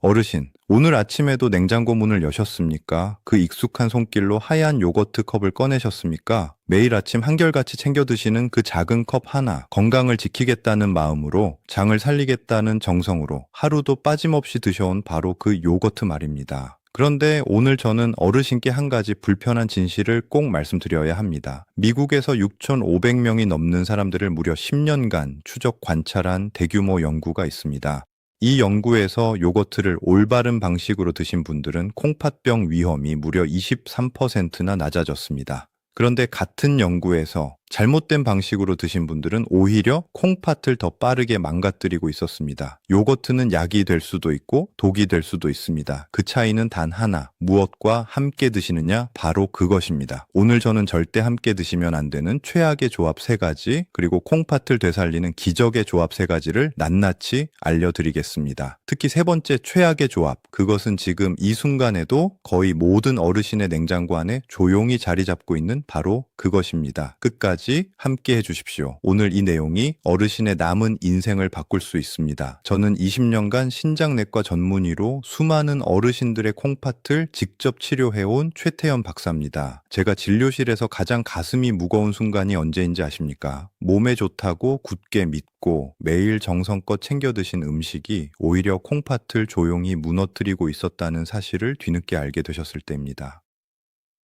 어르신, 오늘 아침에도 냉장고 문을 여셨습니까? 그 익숙한 손길로 하얀 요거트 컵을 꺼내셨습니까? 매일 아침 한결같이 챙겨 드시는 그 작은 컵 하나, 건강을 지키겠다는 마음으로, 장을 살리겠다는 정성으로 하루도 빠짐없이 드셔온 바로 그 요거트 말입니다. 그런데 오늘 저는 어르신께 한 가지 불편한 진실을 꼭 말씀드려야 합니다. 미국에서 6,500명이 넘는 사람들을 무려 10년간 추적 관찰한 대규모 연구가 있습니다. 이 연구에서 요거트를 올바른 방식으로 드신 분들은 콩팥병 위험이 무려 23%나 낮아졌습니다. 그런데 같은 연구에서 잘못된 방식으로 드신 분들은 오히려 콩팥을 더 빠르게 망가뜨리고 있었습니다. 요거트는 약이 될 수도 있고 독이 될 수도 있습니다. 그 차이는 단 하나, 무엇과 함께 드시느냐? 바로 그것입니다. 오늘 저는 절대 함께 드시면 안 되는 최악의 조합 3가지, 그리고 콩팥을 되살리는 기적의 조합 3가지를 낱낱이 알려드리겠습니다. 특히 3번째 최악의 조합, 그것은 지금 이 순간에도 거의 모든 어르신의 냉장고 안에 조용히 자리 잡고 있는 바로 그것입니다. 끝까지 함께 해주십시오. 오늘 이 내용이 어르신의 남은 인생을 바꿀 수 있습니다. 저는 20년간 신장내과 전문의로 수많은 어르신들의 콩팥을 직접 치료해온 최태현 박사입니다. 제가 진료실에서 가장 가슴이 무거운 순간이 언제인지 아십니까? 몸에 좋다고 굳게 믿고 매일 정성껏 챙겨 드신 음식이 오히려 콩팥을 조용히 무너뜨리고 있었다는 사실을 뒤늦게 알게 되셨을 때입니다.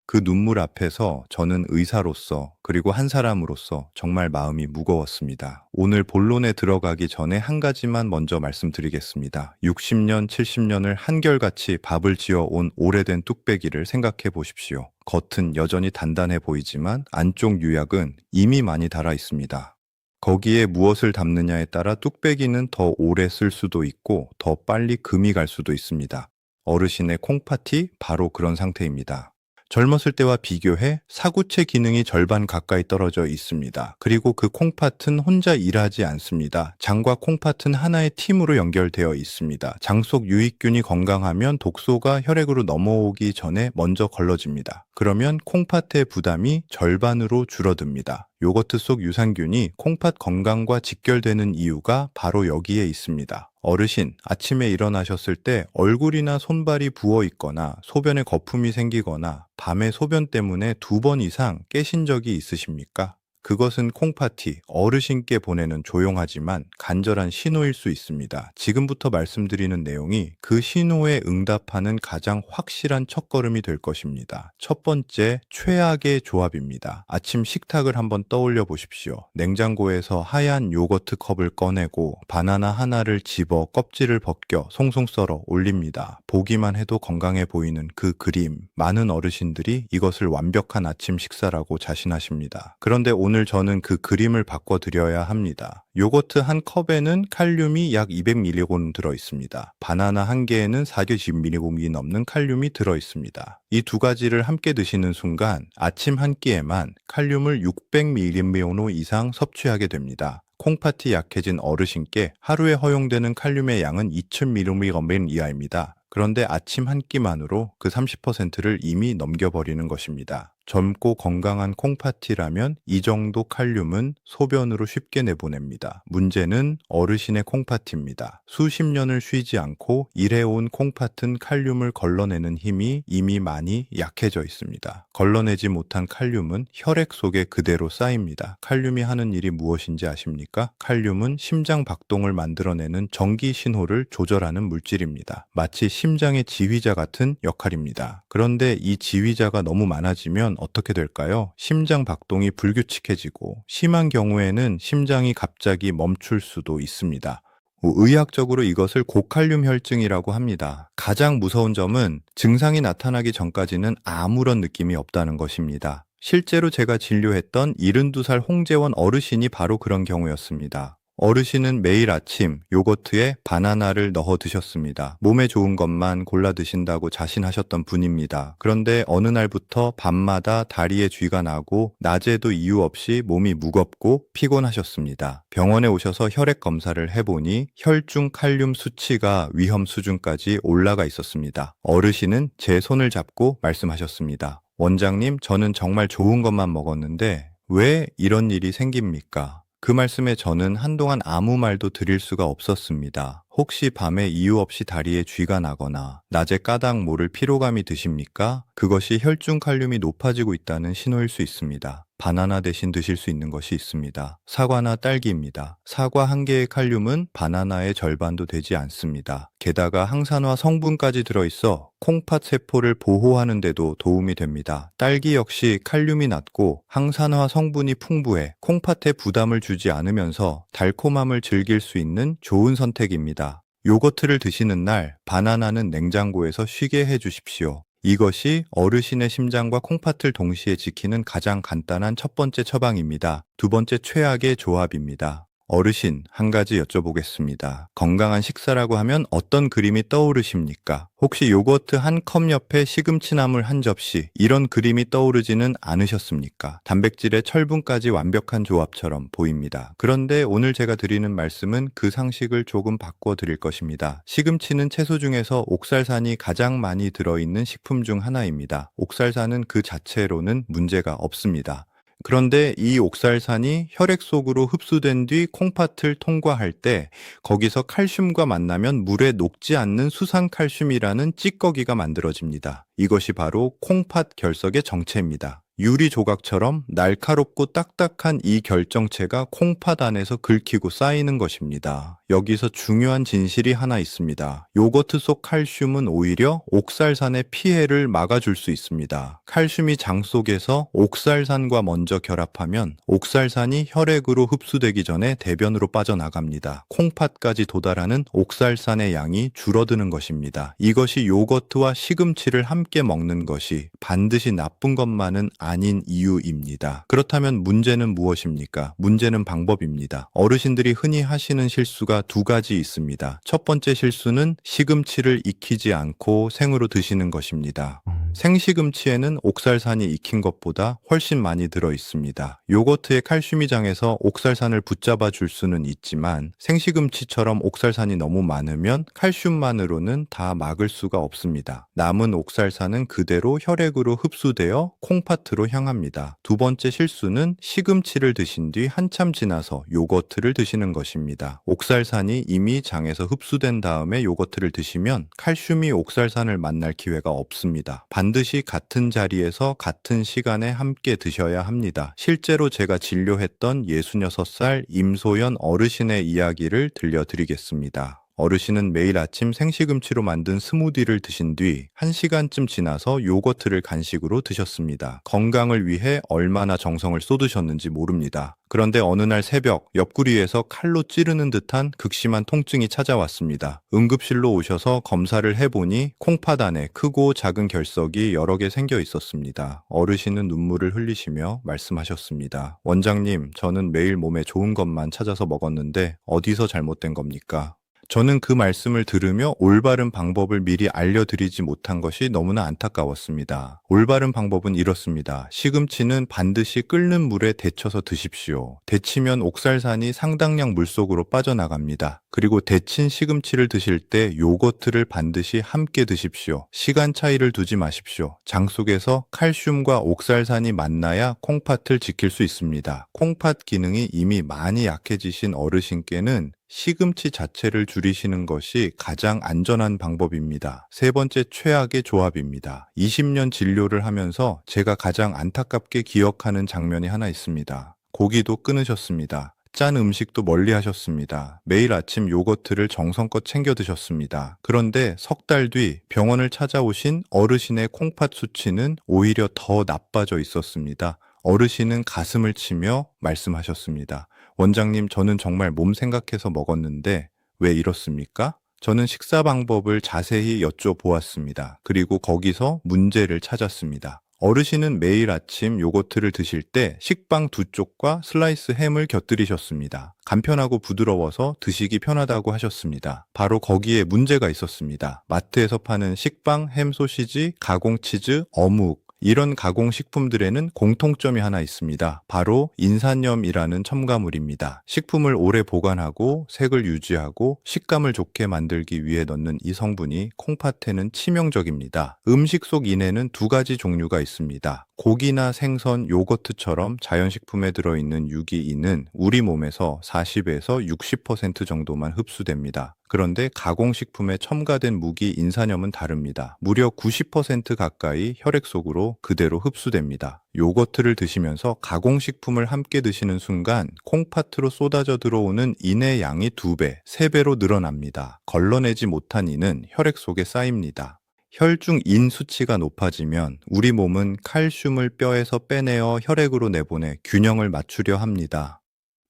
그 눈물 앞에서 저는 의사로서 그리고 한 사람으로서 정말 마음이 무거웠습니다. 오늘 본론에 들어가기 전에 한 가지만 먼저 말씀드리겠습니다. 60년, 70년을 한결같이 밥을 지어온 오래된 뚝배기를 생각해 보십시오. 겉은 여전히 단단해 보이지만 안쪽 유약은 이미 많이 닳아 있습니다. 거기에 무엇을 담느냐에 따라 뚝배기는 더 오래 쓸 수도 있고 더 빨리 금이 갈 수도 있습니다. 어르신의 콩팥이 바로 그런 상태입니다. 젊었을 때와 비교해 사구체 기능이 절반 가까이 떨어져 있습니다. 그리고 그 콩팥은 혼자 일하지 않습니다. 장과 콩팥은 하나의 팀으로 연결되어 있습니다. 장 속 유익균이 건강하면 독소가 혈액으로 넘어오기 전에 먼저 걸러집니다. 그러면 콩팥의 부담이 절반으로 줄어듭니다. 요거트 속 유산균이 콩팥 건강과 직결되는 이유가 바로 여기에 있습니다. 어르신, 아침에 일어나셨을 때 얼굴이나 손발이 부어 있거나 소변에 거품이 생기거나 밤에 소변 때문에 2번 이상 깨신 적이 있으십니까? 그것은 콩팥이 어르신께 보내는 조용하지만 간절한 신호일 수 있습니다. 지금부터 말씀드리는 내용이 그 신호에 응답하는 가장 확실한 첫걸음이 될 것입니다. 첫 번째, 최악의 조합입니다. 아침 식탁을 한번 떠올려 보십시오. 냉장고에서 하얀 요거트 컵을 꺼내고 바나나 하나를 집어 껍질을 벗겨 송송 썰어 올립니다. 보기만 해도 건강해 보이는 그 그림. 많은 어르신들이 이것을 완벽한 아침 식사라고 자신하십니다. 그런데 오늘 저는 그 그림을 바꿔드려야 합니다. 요거트 한 컵에는 칼륨이 약 200mg 들어있습니다. 바나나 한 개에는 490mg이 넘는 칼륨이 들어있습니다. 이 2가지를 함께 드시는 순간 아침 한 끼에만 칼륨을 600mg 이상 섭취하게 됩니다. 콩팥이 약해진 어르신께 하루에 허용되는 칼륨의 양은 2000mg 이하입니다. 그런데 아침 한 끼만으로 그 30%를 이미 넘겨버리는 것입니다. 젊고 건강한 콩팥이라면 이 정도 칼륨은 소변으로 쉽게 내보냅니다. 문제는 어르신의 콩팥입니다. 수십 년을 쉬지 않고 일해온 콩팥은 칼륨을 걸러내는 힘이 이미 많이 약해져 있습니다. 걸러내지 못한 칼륨은 혈액 속에 그대로 쌓입니다. 칼륨이 하는 일이 무엇인지 아십니까? 칼륨은 심장 박동을 만들어내는 전기 신호를 조절하는 물질입니다. 마치 심장의 지휘자 같은 역할입니다. 그런데 이 지휘자가 너무 많아지면 어떻게 될까요? 심장 박동이 불규칙해지고 심한 경우에는 심장이 갑자기 멈출 수도 있습니다. 의학적으로 이것을 고칼륨 혈증이라고 합니다. 가장 무서운 점은 증상이 나타나기 전까지는 아무런 느낌이 없다는 것입니다. 실제로 제가 진료했던 72살 홍재원 어르신이 바로 그런 경우였습니다. 어르신은 매일 아침 요거트에 바나나를 넣어 드셨습니다. 몸에 좋은 것만 골라 드신다고 자신하셨던 분입니다. 그런데 어느 날부터 밤마다 다리에 쥐가 나고 낮에도 이유 없이 몸이 무겁고 피곤하셨습니다. 병원에 오셔서 혈액 검사를 해보니 혈중 칼륨 수치가 위험 수준까지 올라가 있었습니다. 어르신은 제 손을 잡고 말씀하셨습니다. 원장님, 저는 정말 좋은 것만 먹었는데 왜 이런 일이 생깁니까? 그 말씀에 저는 한동안 아무 말도 드릴 수가 없었습니다. 혹시 밤에 이유 없이 다리에 쥐가 나거나 낮에 까닭 모를 피로감이 드십니까? 그것이 혈중 칼륨이 높아지고 있다는 신호일 수 있습니다. 바나나 대신 드실 수 있는 것이 있습니다. 사과나 딸기입니다. 사과 한 개의 칼륨은 바나나의 절반도 되지 않습니다. 게다가 항산화 성분까지 들어있어 콩팥 세포를 보호하는 데도 도움이 됩니다. 딸기 역시 칼륨이 낮고 항산화 성분이 풍부해 콩팥에 부담을 주지 않으면서 달콤함을 즐길 수 있는 좋은 선택입니다. 요거트를 드시는 날 바나나는 냉장고에서 쉬게 해주십시오. 이것이 어르신의 심장과 콩팥을 동시에 지키는 가장 간단한 첫 번째 처방입니다. 두 번째 최악의 조합입니다. 어르신, 한 가지 여쭤보겠습니다. 건강한 식사라고 하면 어떤 그림이 떠오르십니까? 혹시 요거트 한 컵 옆에 시금치나물 한 접시, 이런 그림이 떠오르지는 않으셨습니까? 단백질에 철분까지 완벽한 조합처럼 보입니다. 그런데 오늘 제가 드리는 말씀은 그 상식을 조금 바꿔 드릴 것입니다. 시금치는 채소 중에서 옥살산이 가장 많이 들어있는 식품 중 하나입니다. 옥살산은 그 자체로는 문제가 없습니다. 그런데 이 옥살산이 혈액 속으로 흡수된 뒤 콩팥을 통과할 때 거기서 칼슘과 만나면 물에 녹지 않는 수산칼슘이라는 찌꺼기가 만들어집니다. 이것이 바로 콩팥 결석의 정체입니다. 유리 조각처럼 날카롭고 딱딱한 이 결정체가 콩팥 안에서 긁히고 쌓이는 것입니다. 여기서 중요한 진실이 하나 있습니다. 요거트 속 칼슘은 오히려 옥살산의 피해를 막아줄 수 있습니다. 칼슘이 장 속에서 옥살산과 먼저 결합하면 옥살산이 혈액으로 흡수되기 전에 대변으로 빠져나갑니다. 콩팥까지 도달하는 옥살산의 양이 줄어드는 것입니다. 이것이 요거트와 시금치를 함께 먹는 것이 반드시 나쁜 것만은 아닌 이유입니다. 그렇다면 문제는 무엇입니까? 문제는 방법입니다. 어르신들이 흔히 하시는 실수가 두 가지 있습니다. 첫 번째 실수는 시금치를 익히지 않고 생으로 드시는 것입니다. 생시금치에는 옥살산이 익힌 것보다 훨씬 많이 들어 있습니다. 요거트의 칼슘이 장에서 옥살산을 붙잡아 줄 수는 있지만 생시금치처럼 옥살산이 너무 많으면 칼슘만으로는 다 막을 수가 없습니다. 남은 옥살산은 그대로 혈액으로 흡수되어 콩팥으로 향합니다. 두 번째 실수는 시금치를 드신 뒤 한참 지나서 요거트를 드시는 것입니다. 옥살산이 이미 장에서 흡수된 다음에 요거트를 드시면 칼슘이 옥살산을 만날 기회가 없습니다. 반드시 같은 자리에서 같은 시간에 함께 드셔야 합니다. 실제로 제가 진료했던 66살 임소연 어르신의 이야기를 들려드리겠습니다. 어르신은 매일 아침 생시금치로 만든 스무디를 드신 뒤 1시간쯤 지나서 요거트를 간식으로 드셨습니다. 건강을 위해 얼마나 정성을 쏟으셨는지 모릅니다. 그런데 어느 날 새벽 옆구리에서 칼로 찌르는 듯한 극심한 통증이 찾아왔습니다. 응급실로 오셔서 검사를 해보니 콩팥 안에 크고 작은 결석이 여러 개 생겨 있었습니다. 어르신은 눈물을 흘리시며 말씀하셨습니다. 원장님, 저는 매일 몸에 좋은 것만 찾아서 먹었는데 어디서 잘못된 겁니까? 저는 그 말씀을 들으며 올바른 방법을 미리 알려드리지 못한 것이 너무나 안타까웠습니다. 올바른 방법은 이렇습니다. 시금치는 반드시 끓는 물에 데쳐서 드십시오. 데치면 옥살산이 상당량 물속으로 빠져나갑니다. 그리고 데친 시금치를 드실 때 요거트를 반드시 함께 드십시오. 시간 차이를 두지 마십시오. 장 속에서 칼슘과 옥살산이 만나야 콩팥을 지킬 수 있습니다. 콩팥 기능이 이미 많이 약해지신 어르신께는 시금치 자체를 줄이시는 것이 가장 안전한 방법입니다. 세 번째 최악의 조합입니다. 20년 진료를 하면서 제가 가장 안타깝게 기억하는 장면이 하나 있습니다. 고기도 끊으셨습니다. 짠 음식도 멀리 하셨습니다. 매일 아침 요거트를 정성껏 챙겨 드셨습니다. 그런데 석 달 뒤 병원을 찾아오신 어르신의 콩팥 수치는 오히려 더 나빠져 있었습니다. 어르신은 가슴을 치며 말씀하셨습니다. 원장님, 저는 정말 몸 생각해서 먹었는데 왜 이렇습니까? 저는 식사 방법을 자세히 여쭤보았습니다. 그리고 거기서 문제를 찾았습니다. 어르신은 매일 아침 요거트를 드실 때 식빵 두 쪽과 슬라이스 햄을 곁들이셨습니다. 간편하고 부드러워서 드시기 편하다고 하셨습니다. 바로 거기에 문제가 있었습니다. 마트에서 파는 식빵, 햄 소시지, 가공 치즈, 어묵, 이런 가공식품들에는 공통점이 하나 있습니다. 바로 인산염이라는 첨가물입니다. 식품을 오래 보관하고 색을 유지하고 식감을 좋게 만들기 위해 넣는 이 성분이 콩팥에는 치명적입니다. 음식 속 인에는 두 가지 종류가 있습니다. 고기나 생선, 요거트처럼 자연식품에 들어있는 유기인은 우리 몸에서 40에서 60% 정도만 흡수됩니다. 그런데 가공식품에 첨가된 무기 인산염은 다릅니다. 무려 90% 가까이 혈액 속으로 그대로 흡수됩니다. 요거트를 드시면서 가공식품을 함께 드시는 순간 콩팥으로 쏟아져 들어오는 인의 양이 2배, 3배로 늘어납니다. 걸러내지 못한 인은 혈액 속에 쌓입니다. 혈중 인 수치가 높아지면 우리 몸은 칼슘을 뼈에서 빼내어 혈액으로 내보내 균형을 맞추려 합니다.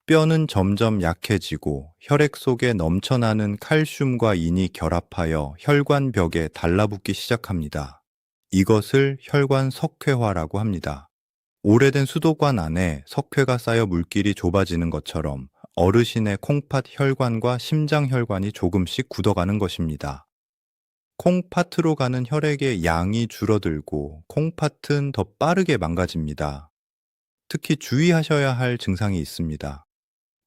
뼈는 점점 약해지고 혈액 속에 넘쳐나는 칼슘과 인이 결합하여 혈관벽에 달라붙기 시작합니다. 이것을 혈관 석회화라고 합니다. 오래된 수도관 안에 석회가 쌓여 물길이 좁아지는 것처럼 어르신의 콩팥 혈관과 심장 혈관이 조금씩 굳어가는 것입니다. 콩팥으로 가는 혈액의 양이 줄어들고 콩팥은 더 빠르게 망가집니다. 특히 주의하셔야 할 증상이 있습니다.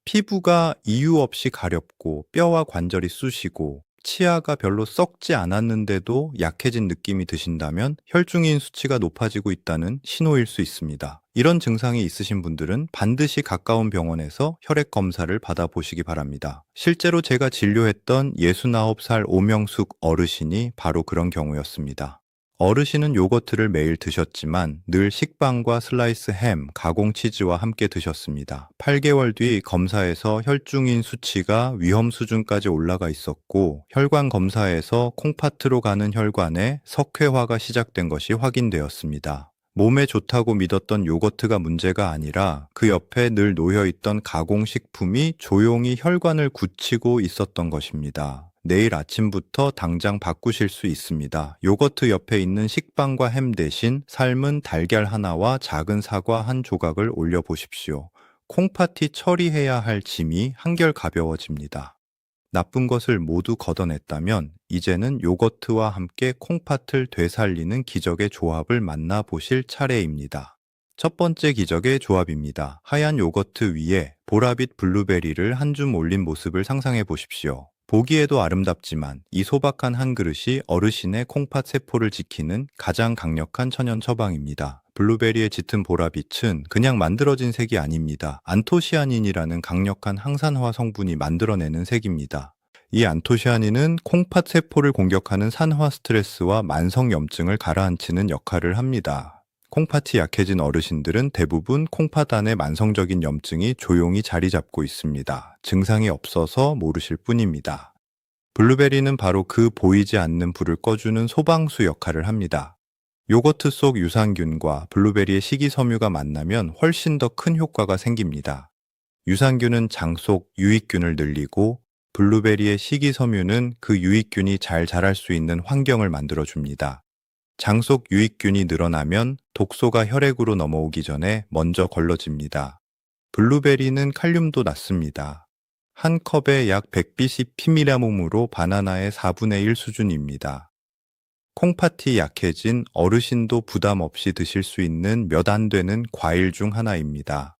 피부가 이유 없이 가렵고 뼈와 관절이 쑤시고 치아가 별로 썩지 않았는데도 약해진 느낌이 드신다면 혈중인 수치가 높아지고 있다는 신호일 수 있습니다. 이런 증상이 있으신 분들은 반드시 가까운 병원에서 혈액 검사를 받아보시기 바랍니다. 실제로 제가 진료했던 69살 오명숙 어르신이 바로 그런 경우였습니다. 어르신은 요거트를 매일 드셨지만 늘 식빵과 슬라이스 햄, 가공 치즈와 함께 드셨습니다. 8개월 뒤 검사에서 혈중인 수치가 위험 수준까지 올라가 있었고 혈관 검사에서 콩팥으로 가는 혈관에 석회화가 시작된 것이 확인되었습니다. 몸에 좋다고 믿었던 요거트가 문제가 아니라 그 옆에 늘 놓여있던 가공식품이 조용히 혈관을 굳히고 있었던 것입니다. 내일 아침부터 당장 바꾸실 수 있습니다. 요거트 옆에 있는 식빵과 햄 대신 삶은 달걀 하나와 작은 사과 한 조각을 올려보십시오. 콩팥이 처리해야 할 짐이 한결 가벼워집니다. 나쁜 것을 모두 걷어냈다면 이제는 요거트와 함께 콩팥을 되살리는 기적의 조합을 만나보실 차례입니다. 첫 번째 기적의 조합입니다. 하얀 요거트 위에 보라빛 블루베리를 한 줌 올린 모습을 상상해 보십시오. 보기에도 아름답지만 이 소박한 한 그릇이 어르신의 콩팥 세포를 지키는 가장 강력한 천연 처방입니다. 블루베리의 짙은 보라빛은 그냥 만들어진 색이 아닙니다. 안토시아닌이라는 강력한 항산화 성분이 만들어내는 색입니다. 이 안토시아닌은 콩팥 세포를 공격하는 산화 스트레스와 만성 염증을 가라앉히는 역할을 합니다. 콩팥이 약해진 어르신들은 대부분 콩팥 안에 만성적인 염증이 조용히 자리 잡고 있습니다. 증상이 없어서 모르실 뿐입니다. 블루베리는 바로 그 보이지 않는 불을 꺼주는 소방수 역할을 합니다. 요거트 속 유산균과 블루베리의 식이섬유가 만나면 훨씬 더 큰 효과가 생깁니다. 유산균은 장 속 유익균을 늘리고 블루베리의 식이섬유는 그 유익균이 잘 자랄 수 있는 환경을 만들어줍니다. 장 속 유익균이 늘어나면 독소가 혈액으로 넘어오기 전에 먼저 걸러집니다. 블루베리는 칼륨도 낮습니다. 한 컵에 약 100bc/mg으로 바나나의 4분의 1 수준입니다. 콩팥이 약해진 어르신도 부담 없이 드실 수 있는 몇 안 되는 과일 중 하나입니다.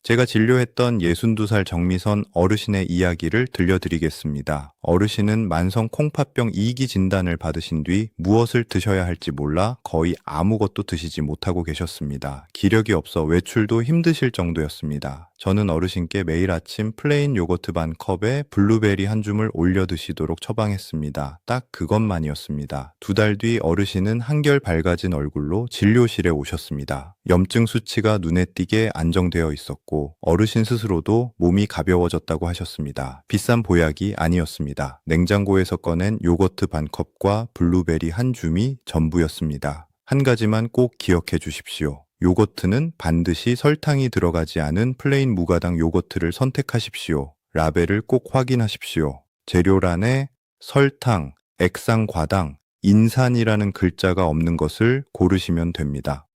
제가 진료했던 62살 정미선 어르신의 이야기를 들려드리겠습니다. 어르신은 만성 콩팥병 2기 진단을 받으신 뒤 무엇을 드셔야 할지 몰라 거의 아무것도 드시지 못하고 계셨습니다. 기력이 없어 외출도 힘드실 정도였습니다. 저는 어르신께 매일 아침 플레인 요거트 반 컵에 블루베리 한 줌을 올려 드시도록 처방했습니다. 딱 그것만이었습니다. 2달 뒤 어르신은 한결 밝아진 얼굴로 진료실에 오셨습니다. 염증 수치가 눈에 띄게 안정되어 있었고 어르신 스스로도 몸이 가벼워졌다고 하셨습니다. 비싼 보약이 아니었습니다. 냉장고에서 꺼낸 요거트 반 컵과 블루베리 한 줌이 전부였습니다. 한 가지만 꼭 기억해 주십시오. 요거트는 반드시 설탕이 들어가지 않은 플레인 무가당 요거트를 선택하십시오. 라벨을 꼭 확인하십시오. 재료란에 설탕, 액상 과당, 인산이라는 글자가 없는 것을 고르시면 됩니다.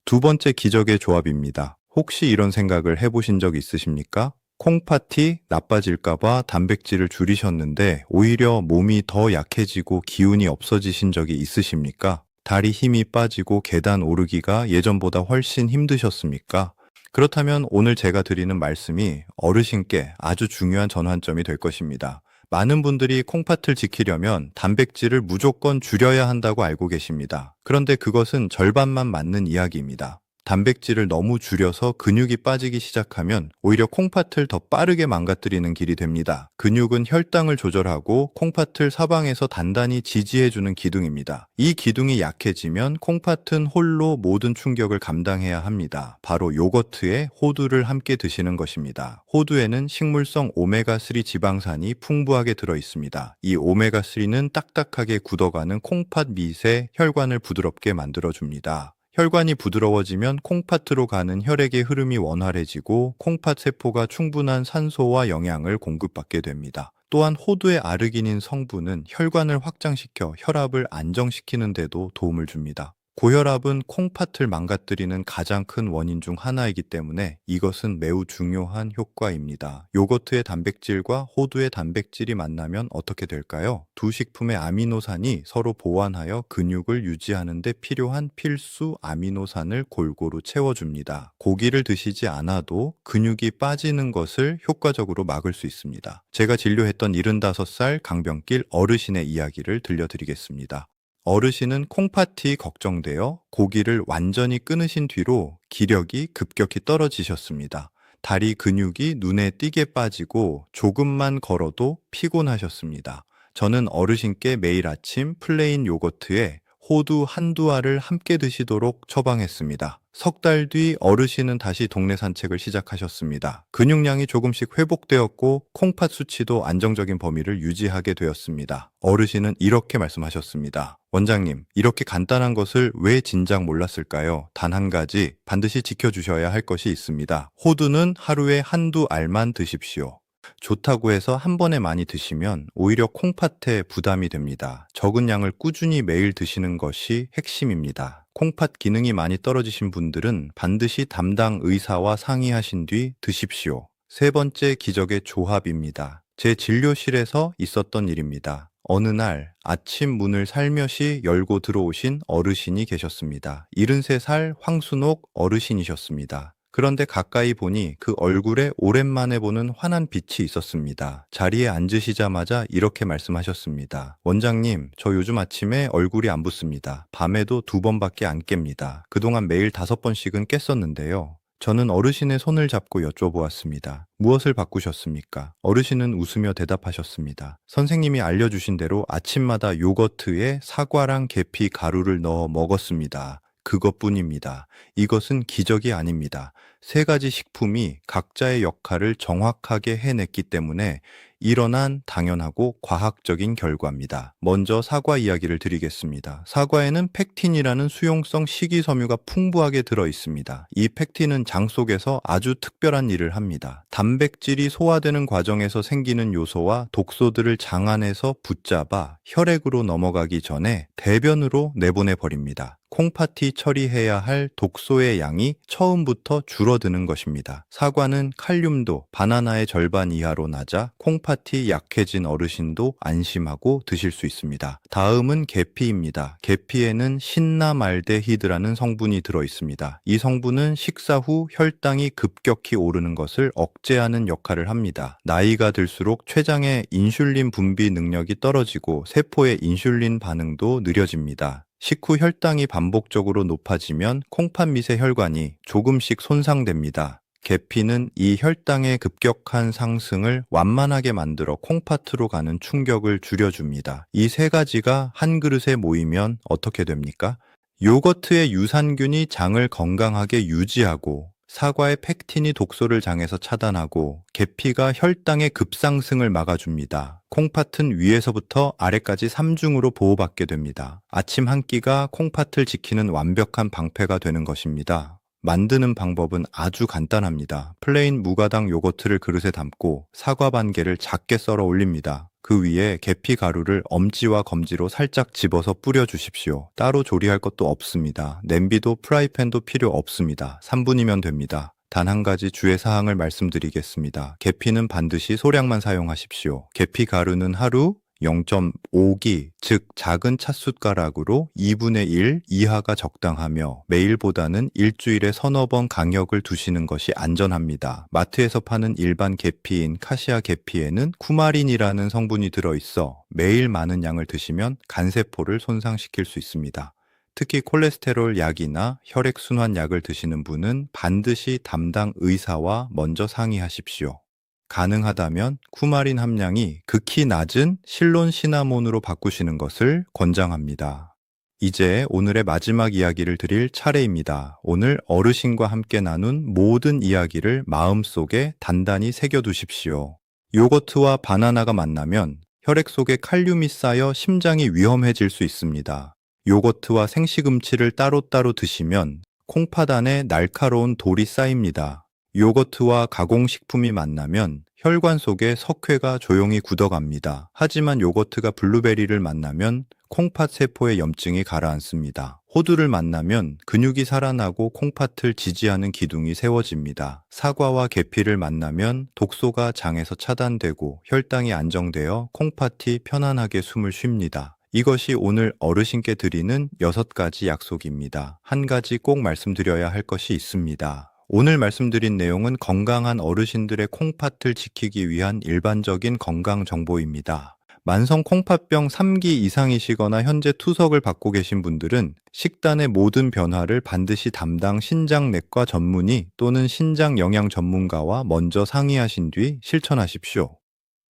두 번째 기적의 조합입니다. 혹시 이런 생각을 해보신 적 있으십니까? 콩팥이 나빠질까봐 단백질을 줄이셨는데 오히려 몸이 더 약해지고 기운이 없어지신 적이 있으십니까? 다리 힘이 빠지고 계단 오르기가 예전보다 훨씬 힘드셨습니까? 그렇다면 오늘 제가 드리는 말씀이 어르신께 아주 중요한 전환점이 될 것입니다. 많은 분들이 콩팥을 지키려면 단백질을 무조건 줄여야 한다고 알고 계십니다. 그런데 그것은 절반만 맞는 이야기입니다. 단백질을 너무 줄여서 근육이 빠지기 시작하면 오히려 콩팥을 더 빠르게 망가뜨리는 길이 됩니다. 근육은 혈당을 조절하고 콩팥을 사방에서 단단히 지지해주는 기둥입니다. 이 기둥이 약해지면 콩팥은 홀로 모든 충격을 감당해야 합니다. 바로 요거트에 호두를 함께 드시는 것입니다. 호두에는 식물성 오메가3 지방산이 풍부하게 들어 있습니다. 이 오메가3는 딱딱하게 굳어가는 콩팥 밑에 혈관을 부드럽게 만들어줍니다. 혈관이 부드러워지면 콩팥으로 가는 혈액의 흐름이 원활해지고 콩팥 세포가 충분한 산소와 영양을 공급받게 됩니다. 또한 호두의 아르기닌 성분은 혈관을 확장시켜 혈압을 안정시키는 데도 도움을 줍니다. 고혈압은 콩팥을 망가뜨리는 가장 큰 원인 중 하나이기 때문에 이것은 매우 중요한 효과입니다. 요거트의 단백질과 호두의 단백질이 만나면 어떻게 될까요? 두 식품의 아미노산이 서로 보완하여 근육을 유지하는 데 필요한 필수 아미노산을 골고루 채워줍니다. 고기를 드시지 않아도 근육이 빠지는 것을 효과적으로 막을 수 있습니다. 제가 진료했던 75살 강병길 어르신의 이야기를 들려드리겠습니다. 어르신은 콩팥이 걱정되어 고기를 완전히 끊으신 뒤로 기력이 급격히 떨어지셨습니다. 다리 근육이 눈에 띄게 빠지고 조금만 걸어도 피곤하셨습니다. 저는 어르신께 매일 아침 플레인 요거트에 호두 한두 알을 함께 드시도록 처방했습니다. 석 달 뒤 어르신은 다시 동네 산책을 시작하셨습니다. 근육량이 조금씩 회복되었고 콩팥 수치도 안정적인 범위를 유지하게 되었습니다. 어르신은 이렇게 말씀하셨습니다. 원장님, 이렇게 간단한 것을 왜 진작 몰랐을까요? 단 한 가지 반드시 지켜주셔야 할 것이 있습니다. 호두는 하루에 한두 알만 드십시오. 좋다고 해서 한 번에 많이 드시면 오히려 콩팥에 부담이 됩니다. 적은 양을 꾸준히 매일 드시는 것이 핵심입니다. 콩팥 기능이 많이 떨어지신 분들은 반드시 담당 의사와 상의하신 뒤 드십시오. 세 번째 기적의 조합입니다. 제 진료실에서 있었던 일입니다. 어느 날 아침 문을 살며시 열고 들어오신 어르신이 계셨습니다. 73살 황순옥 어르신이셨습니다. 그런데 가까이 보니 그 얼굴에 오랜만에 보는 환한 빛이 있었습니다. 자리에 앉으시자마자 이렇게 말씀하셨습니다. 원장님, 저 요즘 아침에 얼굴이 안 붓습니다. 밤에도 2번밖에 안 깹니다. 그동안 매일 5번씩은 깼었는데요. 저는 어르신의 손을 잡고 여쭤보았습니다. 무엇을 바꾸셨습니까? 어르신은 웃으며 대답하셨습니다. 선생님이 알려주신 대로 아침마다 요거트에 사과랑 계피 가루를 넣어 먹었습니다. 그것뿐입니다. 이것은 기적이 아닙니다. 세 가지 식품이 각자의 역할을 정확하게 해냈기 때문에 일어난 당연하고 과학적인 결과입니다. 먼저 사과 이야기를 드리겠습니다. 사과에는 펙틴이라는 수용성 식이섬유가 풍부하게 들어 있습니다. 이 펙틴은 장 속에서 아주 특별한 일을 합니다. 단백질이 소화되는 과정에서 생기는 요소와 독소들을 장 안에서 붙잡아 혈액으로 넘어가기 전에 대변으로 내보내 버립니다. 콩팥이 처리해야 할 독소의 양이 처음부터 줄어드는 것입니다. 사과는 칼륨도 바나나의 절반 이하로 낮아 콩팥이 약해진 어르신도 안심하고 드실 수 있습니다. 다음은 계피입니다. 계피에는 신나말데히드라는 성분이 들어 있습니다. 이 성분은 식사 후 혈당이 급격히 오르는 것을 억제하는 역할을 합니다. 나이가 들수록 췌장의 인슐린 분비 능력이 떨어지고 세포의 인슐린 반응도 느려집니다. 식후 혈당이 반복적으로 높아지면 콩팥 밑의 혈관이 조금씩 손상됩니다. 계피는 이 혈당의 급격한 상승을 완만하게 만들어 콩팥으로 가는 충격을 줄여줍니다. 이 세 가지가 한 그릇에 모이면 어떻게 됩니까? 요거트의 유산균이 장을 건강하게 유지하고 사과의 펙틴이 독소를 장에서 차단하고 계피가 혈당의 급상승을 막아줍니다. 콩팥은 위에서부터 아래까지 3중으로 보호받게 됩니다. 아침 한 끼가 콩팥을 지키는 완벽한 방패가 되는 것입니다. 만드는 방법은 아주 간단합니다. 플레인 무가당 요거트를 그릇에 담고 사과 반 개를 작게 썰어 올립니다. 그 위에 계피 가루를 엄지와 검지로 살짝 집어서 뿌려주십시오. 따로 조리할 것도 없습니다. 냄비도 프라이팬도 필요 없습니다. 3분이면 됩니다. 단 한 가지 주의 사항을 말씀드리겠습니다. 계피는 반드시 소량만 사용하십시오. 계피 가루는 하루, 0.5기, 즉 작은 찻숟가락으로 2분의 1 이하가 적당하며 메일보다는 일주일에 서너 번 강약을 두시는 것이 안전합니다. 마트에서 파는 일반 계피인 카시아 계피에는 쿠마린이라는 성분이 들어있어 매일 많은 양을 드시면 간세포를 손상시킬 수 있습니다. 특히 콜레스테롤 약이나 혈액순환 약을 드시는 분은 반드시 담당 의사와 먼저 상의하십시오. 가능하다면 쿠마린 함량이 극히 낮은 실론 시나몬으로 바꾸시는 것을 권장합니다. 이제 오늘의 마지막 이야기를 드릴 차례입니다. 오늘 어르신과 함께 나눈 모든 이야기를 마음속에 단단히 새겨두십시오. 요거트와 바나나가 만나면 혈액 속에 칼륨이 쌓여 심장이 위험해질 수 있습니다. 요거트와 생시금치를 따로따로 드시면 콩팥 안에 날카로운 돌이 쌓입니다. 요거트와 가공식품이 만나면 혈관 속에 석회가 조용히 굳어갑니다. 하지만 요거트가 블루베리를 만나면 콩팥 세포의 염증이 가라앉습니다. 호두를 만나면 근육이 살아나고 콩팥을 지지하는 기둥이 세워집니다. 사과와 계피를 만나면 독소가 장에서 차단되고 혈당이 안정되어 콩팥이 편안하게 숨을 쉽니다. 이것이 오늘 어르신께 드리는 6가지 약속입니다. 한 가지 꼭 말씀드려야 할 것이 있습니다. 오늘 말씀드린 내용은 건강한 어르신들의 콩팥을 지키기 위한 일반적인 건강 정보입니다. 만성 콩팥병 3기 이상이시거나 현재 투석을 받고 계신 분들은 식단의 모든 변화를 반드시 담당 신장내과 전문의 또는 신장영양 전문가와 먼저 상의하신 뒤 실천하십시오.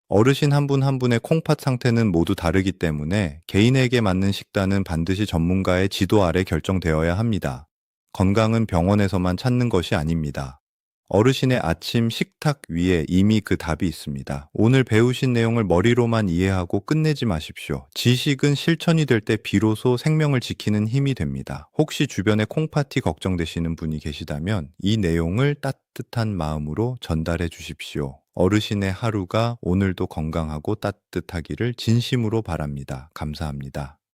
어르신 한 분 한 분의 콩팥 상태는 모두 다르기 때문에 개인에게 맞는 식단은 반드시 전문가의 지도 아래 결정되어야 합니다. 건강은 병원에서만 찾는 것이 아닙니다. 어르신의 아침 식탁 위에 이미 그 답이 있습니다. 오늘 배우신 내용을 머리로만 이해하고 끝내지 마십시오. 지식은 실천이 될 때 비로소 생명을 지키는 힘이 됩니다. 혹시 주변에 콩팥이 걱정되시는 분이 계시다면 이 내용을 따뜻한 마음으로 전달해 주십시오. 어르신의 하루가 오늘도 건강하고 따뜻하기를 진심으로 바랍니다. 감사합니다.